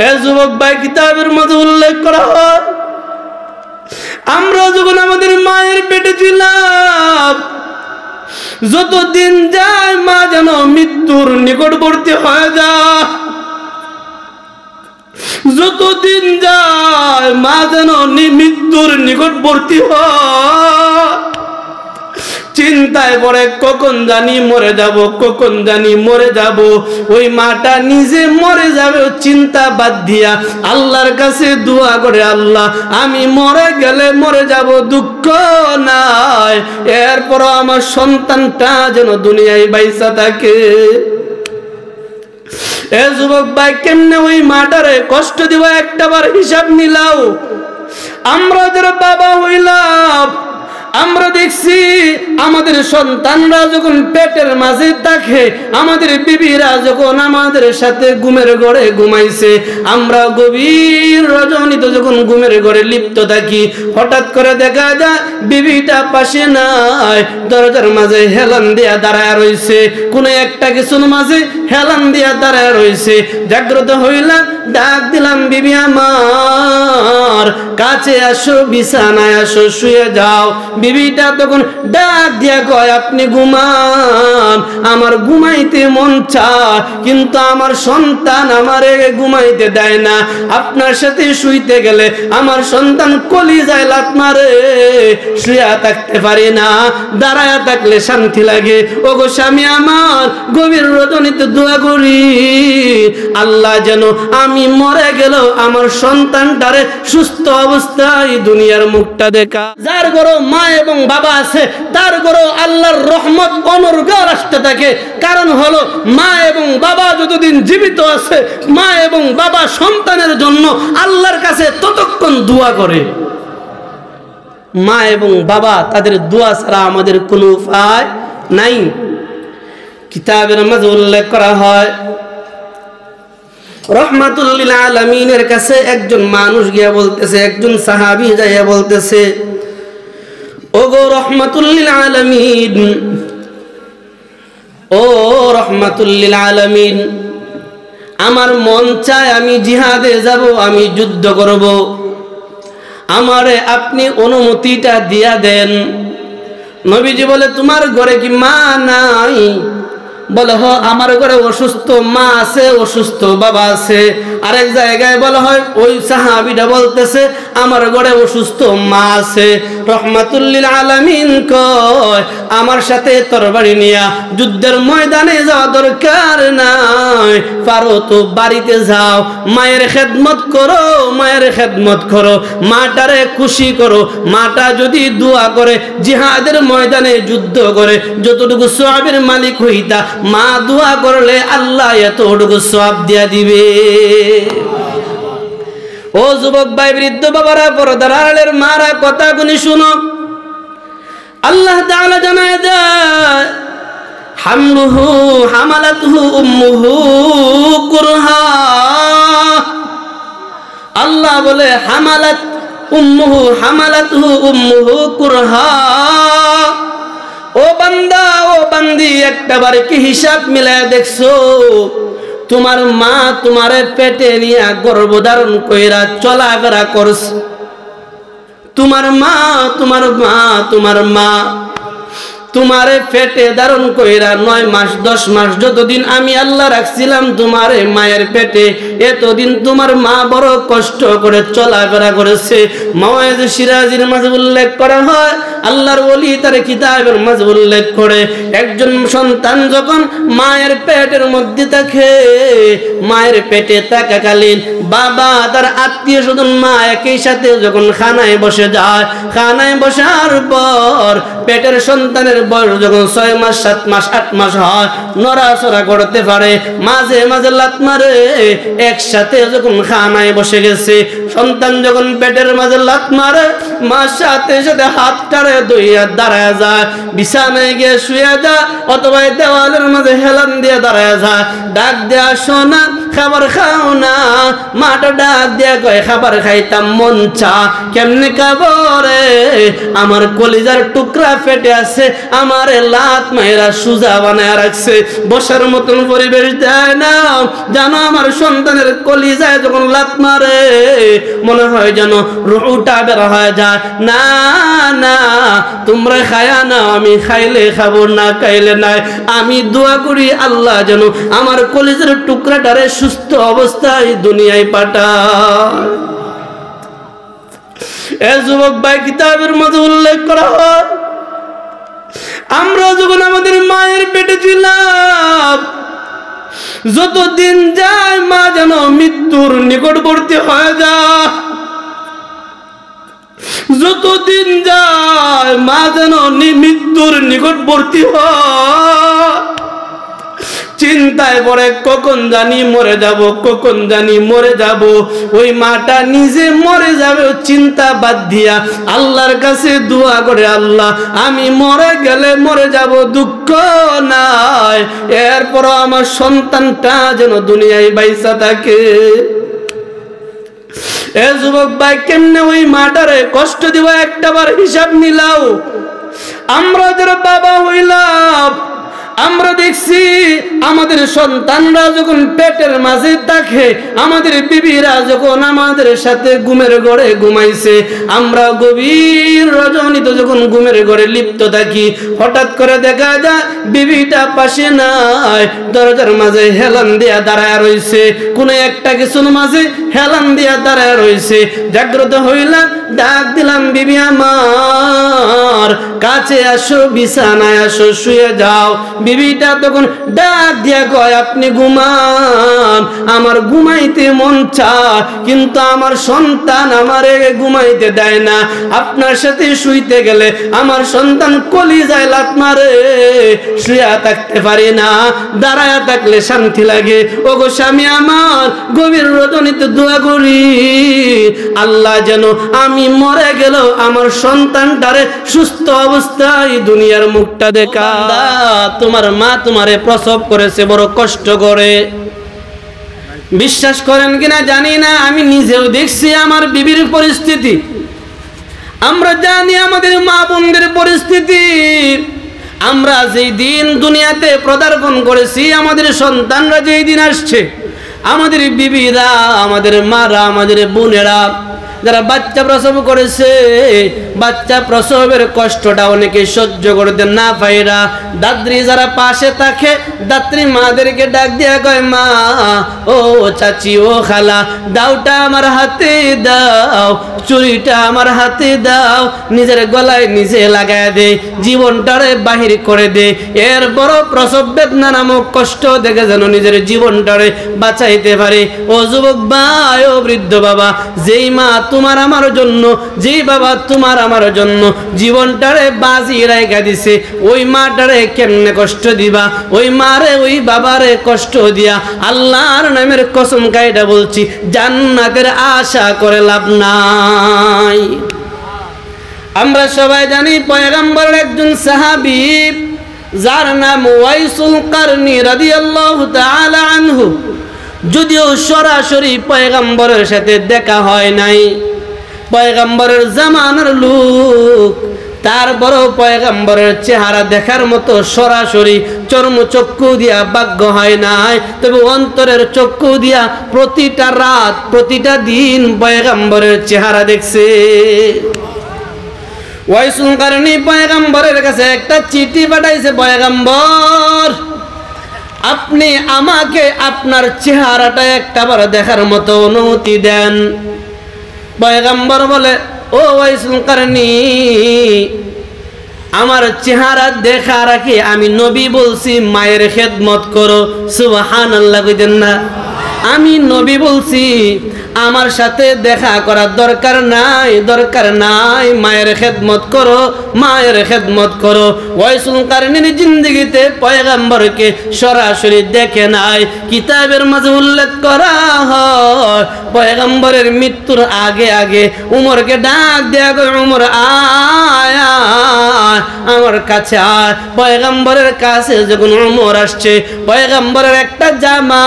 এ যুবক ভাই, কিতাবের মধ্যে উল্লেখ করা হয়, আমরা যখন আমাদের মায়ের পেটে ছিলাম, যতদিন যায় মা যেন মৃত্যুর নিকটবর্তী হয়ে যায়। যতদিন যায় মা যেন মৃত্যুর নিকটবর্তী হয়। চিন্তায় পড়ে কখন জানি মরে যাব, কখন জানি মরে যাব। ওই মাটা নিজে মরে যাবে চিন্তা বাদ দিয়া আল্লাহর কাছে দোয়া করে, আল্লাহ আমি মরে গেলে মরে যাব, দুঃখ নাই, এরপরও আমার সন্তানটা যেন দুনিয়ায় বাইসা থাকে। এ যুবক ভাই, কেমনে ওই মাটারে কষ্ট দিব একটাবার হিসাব মিলাও। আমরা যারা বাবা হইলাম, আমরা দেখছি আমাদের সন্তানরা যখন পেটের মাঝে থাকে, আমাদের বিবিরা যখন আমাদের সাথে ঘুমের ঘরে ঘুমাইছে, আমরা গভীর রজনীতে যখন ঘুমের ঘরে লিপ্ত থাকি, হঠাৎ করে দেখা যায় বিবিটা পাশে নাই, দরজার মাঝে হেলান দিয়া দাঁড়ায় রইছে, কোন একটা কিছুর মাঝে হেলান দিয়া দাঁড়ায় রইছে। জাগ্রত হইলাম, ডাক দিলাম, বিবি আমার কাছে আসো, বিছানায় আসো, শুয়ে যাও। বিবিটা তখন ডাক দিয়া কয়, আপনি ঘুমান, আমার ঘুমাইতে মন চায়, কিন্তু আমার সন্তান আমারে ঘুমাইতে দেয় না। আপনার সাথে শুইতে গেলে আমার সন্তান কলিজায় লাত মারে, শুয়া থাকতে পারি না, দাঁড়ায়া থাকলে শান্তি লাগে। ওগো স্বামী আমার, গভীর রজনীতে দোয়া করি, আল্লাহ যেন আমি মরে গেল আমার সন্তানটারে সুস্থ অবস্থায় দুনিয়ার মুখটা দেখা। যার ঘরে মা এবং বাবা আছে তার ঘরে আল্লাহর রহমত অনর্গল আসতে থাকে। কারণ হলো মা এবং বাবা যতদিন জীবিত আছে, মা এবং বাবা সন্তানের জন্য আল্লাহর কাছে ততক্ষণ দোয়া করে। মা এবং বাবা তাদের দোয়া ছাড়া আমাদের কোনো উপায় নাই। কিতাবের মাঝে উল্লেখ করা হয়, রহমাতুল লিল আলামিনের কাছে একজন মানুষ গিয়া বলতেছে, একজন সাহাবী যাইয়া বলতেছে, ওগো রহমাতুল লিল আলামিন, ও রহমাতুল লিল আলামিন, আমার মন চায় আমি জিহাদে যাব, আমি যুদ্ধ করব, আমারে আপনি অনুমতিটা দিয়া দেন। নবীজি বলে, তোমার ঘরে কি মা নাই? বলে, হ, আমার ঘরে অসুস্থ মা আছে, অসুস্থ বাবা আছে। আরেক জায়গায় বলা হয়, ওই সাহাবীটা বলতেছে, আমার ঘরে অসুস্থ মা আছে। রহমাতুল লিল আলামিন কয়, আমার সাথে তরবারি নিয়া যুদ্ধের ময়দানে যাওয়া দরকার নাই, পারো তো বাড়িতে যাও, মায়ের খেদমত করো, মায়ের খেদমত করো, মাটারে খুশি করো। মাটা যদি দোয়া করে, জিহাদের ময়দানে যুদ্ধ করে যতটুকু সওয়াবের মালিক হইতা, মা দোয়া করলে আল্লাহ এতটুকু সওয়াব দিয়া দিবে। ও যুবক ভাই, বৃদ্ধ বাবারা, পর্দার আড়ালের মারা, কথাগুলি শুনো। আল্লাহ তাআলা জানায় দেয়, হামলুহু হামালাতুহু উম্মুহু কুরহা। আল্লাহ বলে, হামালাত উম্মুহু হামালাতুহু উম্মুহু কুরহা। ও বান্দা, ও বান্দি, একটাবার কি হিসাব মিলায় দেখছো? তোমার মা তোমারে পেটে নিয়ে গর্ভধারণ কইরা চলাফেরা করছে। তোমার মা তোমারে পেটে ধারণ কইরা 9 মাস 10 মাস যতদিন আমি আল্লাহ রাখছিলাম তোমারে মায়ের পেটে, এতদিন তোমার মা বড় কষ্ট করে চলাফেরা করেছে। মাওয়াজ সিরাজির মাঝে উল্লেখ করা হয়, আল্লাহর ওলি তার কিতাবের মাঝে উল্লেখ করে, একজন সন্তান যখন মায়ের পেটের মধ্যে থাকে, মায়ের পেটে থাকাকালীন বাবা তার আত্মীয় স্বজন মা একই সাথে যখন খানায় বসে যায়, খানায় বসার পর পেটের সন্তানের বয়স যখন 6 মাস 7 মাস 8 মাস হয়, নড়াচড়া করতে পারে, মাঝে মাঝে লাত মারে। একসাথে যখন খানায় বসে গেছে, সন্তান যখন পেটের মাঝে লাত মারে, মার সাথে সাথে হাতটারে দইয়া দাঁড়ায় যায়, বিছানায় গিয়ে শুয়ে যায়, অথবা দেওয়ালের মাঝে হেলান দিয়ে দাঁড়ায় যায়। ডাক দেয়া, সোনা খাবার খাও না? মাটা ডাক দেয়া কয়, খাবার খাইতাম, মন চা। কেমনে খাবো রে? আমার কলিজার টুকরা পেটে আছে, আমারে লাত মাইরা সুজা বানায় রাখছে, বসার মতন পরিবেশ দেয় না। জানো আমার সন্তানের কলিজায় যখন লাত মারে মনে হয় যেন রুহটা বের হয়ে যায়। না না, তোমরা খায়া না, আমি খাইলে খাবো না খাইলে নাই। আমি দোয়া করি আল্লাহ যেন আমার কলিজার টুকরাটারে সুস্থ অবস্থায় দুনিয়ায় পাঠায়। এ যুবক ভাই, কিতাবের মধ্যে উল্লেখ করা হয় আমরা যখন আমাদের মায়ের পেটে ছিলাম, যত দিন যায় মা যেন মৃত্যুর নিকটবর্তী হয়ে যায়। যতদিন যায় মা যেন মৃত্যুর নিকটবর্তী হয়। চিন্তায় পড়ে কখন জানি মরে যাব, কখন জানি মরে যাব। ওই মাটা নিজে মরে যাবে চিন্তা বাদ দিয়া আল্লাহর কাছে দোয়া করে, আল্লাহ আমি মরে গেলে মরে যাব, দুঃখ নাই, এরপর আমার সন্তানটা যেন দুনিয়ায় বাইসা থাকে। এ যুবক ভাই, কেমনে ওই মাটারে কষ্ট দিব একটাবার হিসাব মিলাও। আমরা যারা বাবা হইলাম, আমরা দেখছি আমাদের সন্তানরা যখন পেটের মাঝে থাকে, আমাদের বিবিরা যখন আমাদের সাথে ঘুমের ঘরে ঘুমাইছে, আমরা গভীর রজনীতে যখন ঘুমের ঘরে লিপ্ত থাকি, হঠাৎ করে দেখা যায় বিবিটা পাশে নাই, দরজার মাঝে হেলান দিয়া দাঁড়ায় রইছে, কোনো একটা কিছুর মাঝে হেলান দিয়া দাঁড়ায় রইছে। জাগ্রত হইলাম, ডাক দিলাম, বিবি আমার কাছে আসো, বিছানায় আসো, শুয়ে যাও। বিবিটা তখন ডাক দিয়া কয়, আপনি ঘুমান, আমার ঘুমাইতে মন চায়, কিন্তু আমার সন্তান আমারে ঘুমাইতে দেয় না। আপনার সাথে শুইতে গেলে আমার সন্তান কলিজায় লাত মারে, শুয়া থাকতে পারি না, দাঁড়ায়া থাকলে শান্তি লাগে। ওগো স্বামী আমার, গভীর রজনীতে দোয়া করি আল্লাহ যেন আমি মরে গেল আমার সন্তানটারে সুস্থ অবস্থায় দুনিয়ার মুখটা দেখা। তোমার মা তোমারে প্রসব করেছে বড় কষ্ট করে, বিশ্বাস করেন কিনা জানি না, আমি নিজেও দেখছি আমার বিবির পরিস্থিতি, আমরা জানি আমাদের মা বোনদের পরিস্থিতি। আমরা যেই দিন দুনিয়াতে পদার্পণ করেছি, আমাদের সন্তানরা যেই দিন আসছে, আমাদের বিবিরা, আমাদের মারা, আমাদের বোনেরা যারা বাচ্চা প্রসব করেছে, বাচ্চা প্রসবের কষ্টটা অনেকে সহ্য করতে না পাইরা দাত্রী যারা পাশে থাকে, দাত্রী মাদেরকে ডাক দিয়া কয়, মা ও চাচি ও খালা, দাওটা আমার হাতে দাও, চুরিটা আমার হাতে দাও, নিজের গলায় নিজে লাগায় দে, জীবনটারে বাহির করে দে। এর বড় প্রসব বেদনা নামক কষ্ট দেখে যেন নিজের জীবনটারে বাঁচাইতে পারে। ও যুবক ভাই, ও বৃদ্ধ বাবা, যেই মা তোমার আমার জন্য, যেই বাবা তোমার আমার জন্য জীবনটারে বাজি রাইখা দিছে, ওই মাটারে কেমনে কষ্ট দিবা? ওই মারে ওই বাবারে কষ্ট দিয়া আল্লাহর নামের কসম কাইটা বলছি, জান্নাতের আশা করে লাভ নাই। আমরা সবাই জানি পয়গম্বরের একজন সাহাবী যার নাম ওয়াইসুল কারনী রাদিয়াল্লাহু তাআলা আনহু, যদিও সরাসরি পয়গম্বরের সাথে দেখা হয় নাই, পয়গম্বরের জামানার লোক, তারপরও পয়গম্বরের চেহারা দেখার মতো সরাসরি চর্মচক্ষু দিয়া ভাগ্য হয় নাই, তবে অন্তরের চক্ষু দিয়া প্রতিটা রাত প্রতিটা দিন পয়গম্বরের চেহারা দেখছে। ওয়াইসুল কারনী পয়গম্বরের কাছে একটা চিঠি পাঠাইছে, পয়গম্বর আপনি আমাকে আপনার চেহারাটা একটাবার দেখার মতো অনুমতি দেন। পয়গম্বর বলে, ও ওয়াইসুল কারনী, আমার চেহারা দেখা রাখি আমি নবী বলছি মায়ের খেদমত করো, সুবহানাল্লাহ কইতেন না? আমি নবী বলছি আমার সাথে দেখা করার দরকার নাই, দরকার নাই, মায়ের খেদমত করো, মায়ের খেদমত করো। ওয়াইসুল কারনীর জিন্দেগিতে পয়গম্বরকে সরাসরি দেখে নাই। কিতাবের মাঝে উল্লেখ করা হয় পয়গম্বরের মৃত্যুর আগে আগে উমরকে ডাক দেয়া গো, উমর আয় আমার কাছে আয়। পয়গম্বরের কাছে যখন উমর আসছে, পয়গম্বরের একটা জামা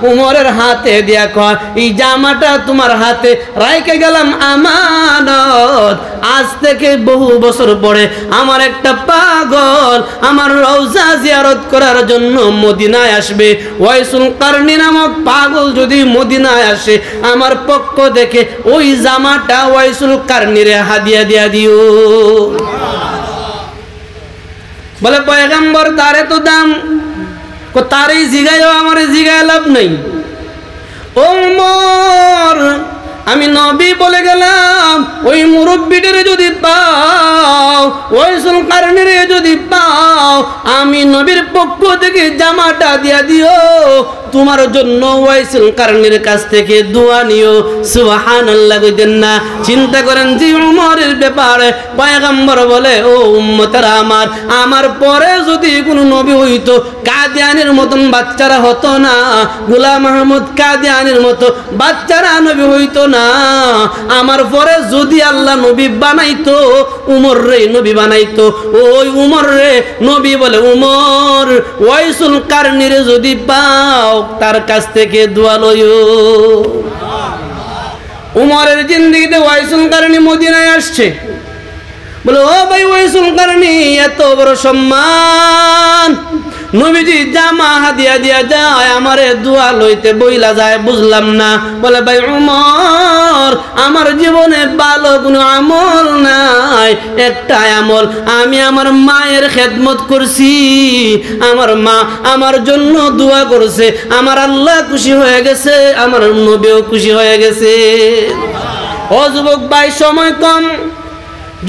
উমরের হাতে দিয়া কয়, এই জামাটা তোমার হাতে রাইখে গেলাম আমানত, আজ থেকে বহু বছর পরে আমার একটা পাগল আমার রওজা জিয়ারত করার জন্য মদিনায় আসবে, ওয়াইসুল কারনী নামক পাগল যদি মদিনায় আসে আমার পক্ষ থেকে ওই জামাটা ওয়াইসুল কারনীরে হাদিয়া দিয়া দিও। বলে পয়গম্বর তার এত দাম, তারই জিগাইও আমার জিগায় লাভ নাই। ওমর আমি নবী বলে গেলাম, ওই মুরব্বিদের যদি পাও, ওয়াইসুল কারনীরে যদি পাও, আমি নবীর পক্ষ থেকে জামাটা দিয়া দিও, তোমার জন্য ওয়াইসুল কারনীর কাছ থেকে দোয়া নিও। সুবহানাল্লাহ কইতেন না? চিন্তা করেন যে উমরের ব্যাপারে পয়গম্বর বলে, ও উম্মতেরা আমার পরে যদি কোনো নবী হইতো কাদিয়ানির মতন বাচ্চারা হতো না, গোলাম মাহমুদ কাদিয়ানির মতো বাচ্চারা নবী হইতো না। আমার পরে যদি আল্লাহ নবী বানাইতো, উমর রে নবী বানাইতো। ওই উমর রে নবী বলে, উমর ওয়াইসুল কারনীরে যদি পাও তার কাছ থেকে দোয়া লইও। উমরের জিন্দেগিতে ওয়াইসুল কারনী মদিনায় আসছে। বলে, ও ভাই ওয়াইসুল কারনী, এত বড় সম্মান, নবীজি জামা হাদিয়া দিয়া যায়, আমারে দোয়া লইতে বইলা যায়, বুঝলাম না। বলে, ভাই উমর, আমার জীবনে ভালো কোনো আমল নাই, একটা আমল, আমি আমার মায়ের খেদমত করছি, আমার মা আমার জন্য দোয়া করছে, আমার আল্লাহ খুশি হয়ে গেছে, আমার নবীও খুশি হয়ে গেছে। ও যুবক ভাই, সময় কম,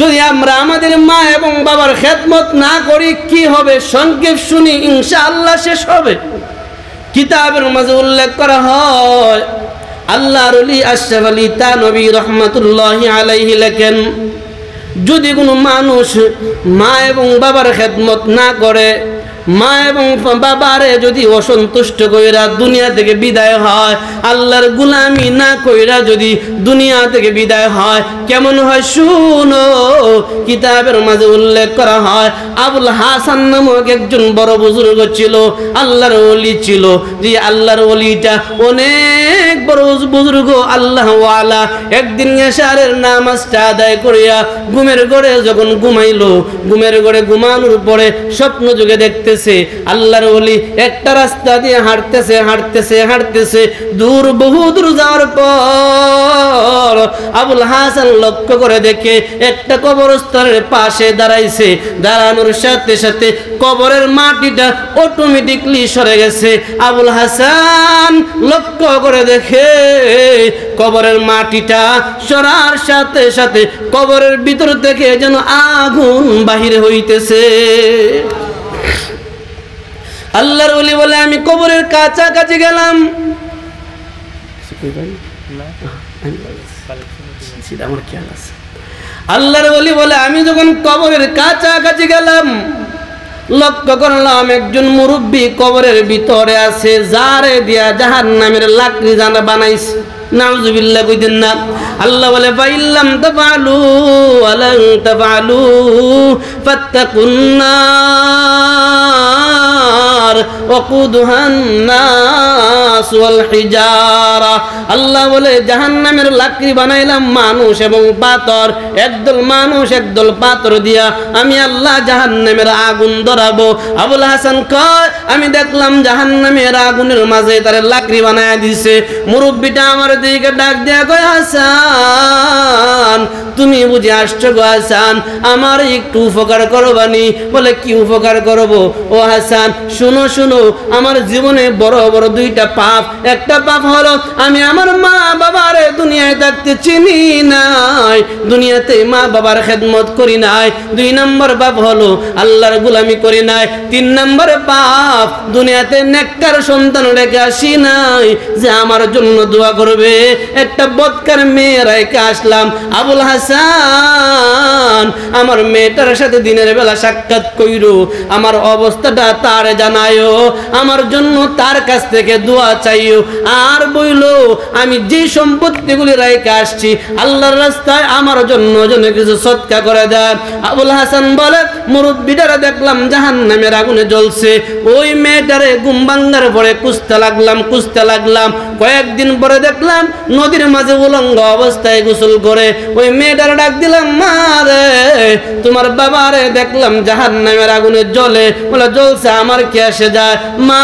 যদি আমরা আমাদের মা এবং বাবার খেদমত না করি কি হবে? সংক্ষেপ শুনি, ইনশাআল্লাহ শেষ হবে। কিতাবের মাঝে উল্লেখ করা হয়, আল্লাহর ওলি আশরাফ আলী থানভী রহমাতুল্লাহি আলাইহি লেখেন, যদি কোনো মানুষ মা এবং বাবার খেদমত না করে, মা এবং বাবারে যদি অসন্তুষ্ট কইরা দুনিয়া থেকে বিদায় হয়, আল্লাহর গোলামি না কইরা যদি দুনিয়া থেকে বিদায় হয়, কেমন হয় শুনো। কিতাবের মাঝে উল্লেখ করা হয়, আবুল হাসান নামক একজন বড় বুজুর্গ ছিল, আল্লাহর ওলি ছিল। যে আল্লাহর ওলিটা অনেক বড় বুজুর্গ, আল্লাহ ওয়ালা। একদিন এশারের নামাজটা আদায় করিয়া ঘুমের ঘরে যখন ঘুমাইলো, ঘুমের ঘরে ঘুমানোর পরে স্বপ্ন যুগে দেখতেছে আল্লাহর ওলি একটা রাস্তা দিয়ে হাঁটতেছে হাঁটতেছে হাঁটতেছে, দূর বহু দূর যাওয়ার পর আবুল হাসান লক্ষ্য করে দেখে একটা কবরস্থানের পাশে দাঁড়াইছে। দাঁড়ানোর সাথে সাথে কবরের মাটিটা অটোমেটিকলি সরে গেছে। আবুল হাসান লক্ষ্য করে দেখে কবরের মাটিটা সরার সাথে সাথে কবরের ভিতর থেকে যেন আগুন বাহির হইতেছে। আল্লাহর ওলি বলে, আমি কবরের কাছাকাছি গেলাম, আল্লাহর ওলি বলে, আমি যখন কবরের কাছাকাছি গেলাম, লক্ষ্য করলাম একজন মুরব্বী কবরের ভিতরে আছে, যারে দিয়া জাহান্নামের লাকড়ি জানা বানাইছে। নাউযুবিল্লাহ কইতেন না? আল্লাহ বলে, ফাইল্লাম তাফআলু ওয়ালান তাফআলু ফাত্তাকুন নার ওয়াকুদুহান নাস ওয়াল হিজারা। আল্লাহ বলে, জাহান্নামের লাকড়ি বানাইলাম মানুষ এবং পাথর, একদল মানুষ একদল পাথর দিয়া আমি আল্লাহ জাহান্নামের আগুন ধরাবো। আবুল হাসান কয়, আমি দেখলাম জাহান্নামের আগুনের মাঝে তারে লাকড়ি বানায়া দিছে। মুরব্বিটা আমার দিকে ডাক দিয়া কয়, হাসান, তুমি বুঝি আসছো গো হাসান, আমার একটু উপকার করবানি? বলে, কি উপকার করব? ও হাসান, শুনো শুনো, আমার জীবনে বড় বড় দুইটা পাপ। একটা পাপ হলো আমি আমার মা বাবারে দুনিয়ায় থাকতে চিনি নাই, দুনিয়াতে মা বাবার খেদমত করি নাই। 2 নম্বর পাপ হলো আল্লাহর গোলামি করি নাই। 3 নম্বর পাপ, দুনিয়াতে নেককার সন্তান রেখে আসি নাই যে আমার জন্য দোয়া করবে। একটা বদকার মেয়ে রেখে আসলাম। আবুল হাসান, আমার মেয়েটার সাথে দিনের বেলা সাক্ষাৎ কইরো, আমার অবস্থাটা তার জানায়ও, আমার জন্য তার কাছ থেকে দোয়া চাইও, আর বইলো আমি যে সম্পত্তিগুলি রেখে আসছি আল্লাহর রাস্তায় আমার জন্য যেন কিছু সদকা করে দেন। আবুল হাসান বলে, মুরব্বিটারে দেখলাম জাহান্নামের আগুনে জ্বলছে। ওই মেয়েটারে ঘুম ভাঙার পরে খুঁজতে লাগলাম। কয়েকদিন পরে দেখলাম নদীর মাঝে উলঙ্গ অবস্থায় গোসল করে। ওই মেয়েটারে ডাক দিলাম, মা রে, তোমার বাবারে দেখলাম জাহান্নামের আগুনে জ্বলে। বলে জ্বলছে, আমার কি আসে যায়? মা,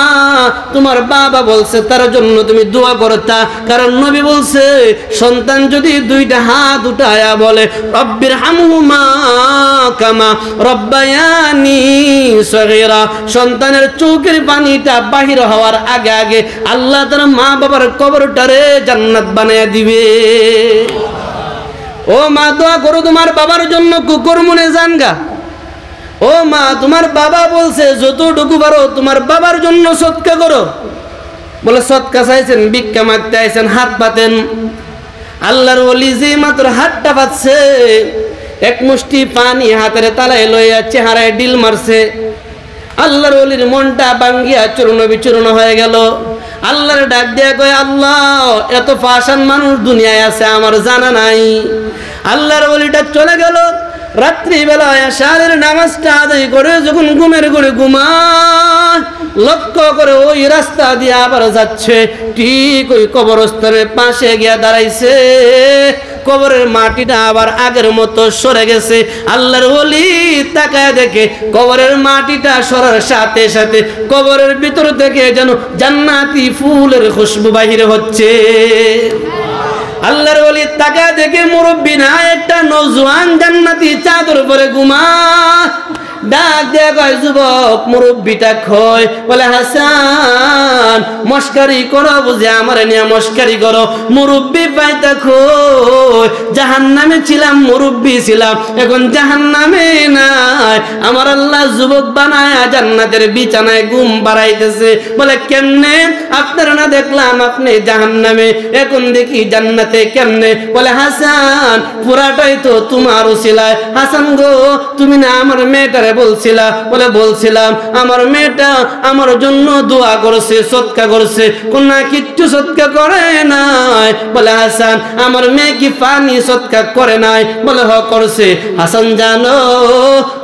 তোমার বাবা বলছে তার জন্য তুমি দোয়া করতা, কারণ নবী বলছে সন্তান যদি দুইটা হাত উঠায়া বলে রব্বির হামহুমা কামা রব্বায়ানি সগীরা, সন্তানের চোখের পানিটা বাহির হওয়ার আগে আগে আল্লাহ তার মা বাবার কবরটারে জান্নাত বানায়া দিবে। ও মা, দোয়া করো তোমার বাবার জন্য, কুকুর মনে জানগা। ও মা, তোমার বাবা বলছে যতটুকু পারো তোমার বাবার জন্য সৎকা করো। বলে সৎকা চাইছেন, ভিক্ষা মাগতে আইছেন, হাত পাতেন। আল্লাহর ওলি যে মাত্র হাতটা পাচ্ছে, এক মুষ্টি পানি হাতের তালায় লইয়া চেহারায় ডিল মারছে। আল্লাহর ওলির মনটা ভাঙ্গিয়া চূর্ণ বিচূর্ণ হয়ে গেল। আল্লাহর ডাক দিয়া কয়, আল্লাহ, এত পাষাণ মানুষ দুনিয়ায় আছে আমার জানা নাই। আল্লাহর ওলিটা চলে গেল। রাত্রিবেলা এশারের নামাজটা আদায় করে যখন ঘুমের ঘরে লক্ষ্য করে ওই রাস্তা দিয়ে আবার যাচ্ছে, ঠিক ওই কবরস্থানের পাশে গিয়া দাঁড়াইছে। কবরের মাটিটা আবার আগের মতো সরে গেছে। আল্লাহর ওলি তাকায় দেখে কবরের মাটিটা সরার সাথে সাথে কবরের ভিতর থেকে যেন জান্নাতি ফুলের খুশবু বাহির হচ্ছে। আল্লাহর ওলি তাকায় দেখে মুরব্বি না, একটা নওজোয়ান জান্নাতি চাদর পরে ঘুমা। ডাক দেয়া কয়, যুবক, মুরব্বিটা কয়, বলে হাসান, মস্কারি করো বুঝে আমার নিয়ে মস্কারি করো। মুরব্বি পাইতা কয়, জাহান্নামে ছিলাম, মুরব্বি ছিলাম, এখন জাহান্নামে নাই। আমার আল্লাহ যুবক বানায় জান্নাতের বিছানায় ঘুম বাড়াইতেছে। বলে কেমনে? আপনারা না দেখলাম আপনি জাহান্নামে, এখন দেখি জান্নাতে কেমনে? বলে হাসান, পুরাটাই তো তোমার উসিলায়। হাসান গো, তুমি না আমার মেয়েটারে বলছিলা? বলে বলছিলাম। আমার মেয়েটা আমার জন্য দোয়া করছে, সৎকা করছে, কোনা কিচ্ছু সৎকা করে নাই। বলে হাসান, আমার মেয়ে কি পানি সৎকা করে নাই? বলে হ করছে। হাসান জানো,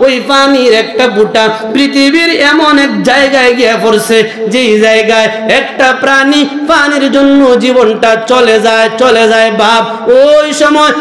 ওই পানির একটা বুটা পৃথিবীর এমন এক জায়গায় গিয়ে পড়ছে, যেই জায়গায় একটা প্রাণী পানির জন্য জীবনটা চলে যায় বাপ। ওই সময়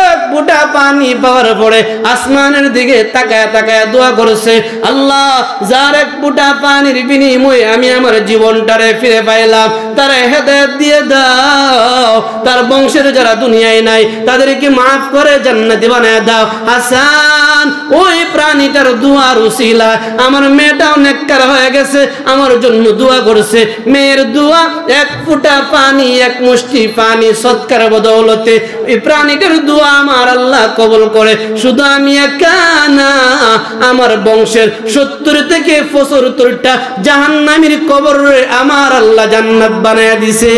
এক বুটা পানি পাওয়ার পরে আসমানের দিকে তাকায় তাকায় দোয়া করছে, আল্লাহ, যার এক ফুটা পানির বিনিময়ে আমি আমার জীবনটারে ফিরে পাইলাম, তারা হেদায়েত দিয়ে দাও। তার বংশের যারা দুনিয়ায় নাই তাদেরকে মাফ করে জান্নাতি বানায় দাও। হাসান, ওই প্রাণীটার দুয়ার উসিলা আমার মেয়েটাও নেককার হয়ে গেছে, আমার জন্য দোয়া করছে। মেয়ের দোয়া, এক ফুটা পানি, এক মুষ্টি পানি সৎকার বদৌলতে এই প্রাণীটার দোয়া আমার আল্লাহ কবুল করে। শুধু আমি একা না, আমার বংশের 70 থেকে 75টা জাহান্নামীর কবরে আমার আল্লাহ জান্নাত বানায়া দিছে।